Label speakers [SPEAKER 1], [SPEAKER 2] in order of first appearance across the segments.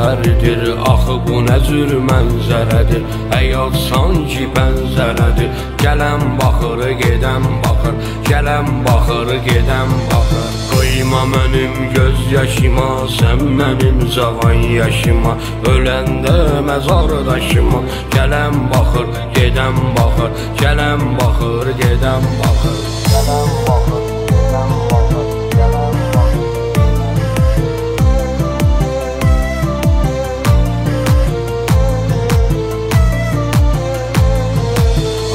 [SPEAKER 1] səhərdir, axı bu nə cür mənzərədir, həyat sanki pəncərədir. Gələn baxır, gedən baxır, gələn baxır, gedən baxır. Qoyma mənim göz yaşıma, sən mənim cavan yaşıma, öləndə məzardaşıma. Gələn baxır, gedən baxır, gələn baxır, gedən baxır. Gələn baxır, gedən baxır, gələn baxır.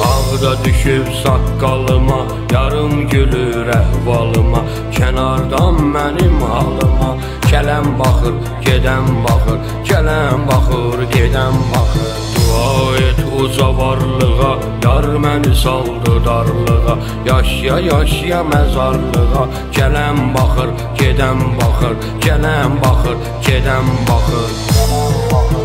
[SPEAKER 1] Ağda düşüb saqqalıma, yarım gülür əhvalıma, kənardan mənim halıma. Gələn baxır, gedən baxır, gələn baxır, gedən baxır. Dua et uca varlığa, yar məni saldı darlığa, yaşya yaşya məzarlığa. Gələn baxır, gedən baxır, gələn baxır, gedən baxır. Gələn baxır.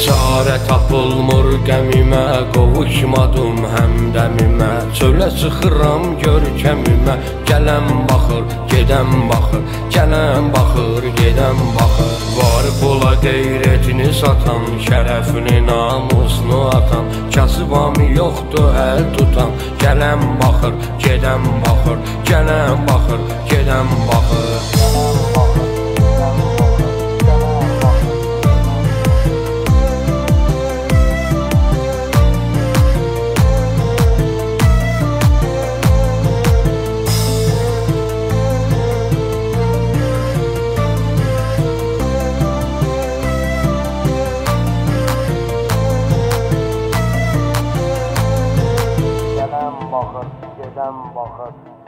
[SPEAKER 1] Çarə tapılmır qəmimə, qovuşmadım həmdəmimə. Çölə çıxıram görkəmimə, gələn baxır, gedən baxır, gələn baxır, gedən baxır. Var pula qeyrətini satan, şərəfini namusunu atan, kasıbam yoxdur əl tutan. Gələn baxır, gedən baxır, gələn baxır, gedən baxır. Gələn baxır. Gedən baxır, gedən baxır.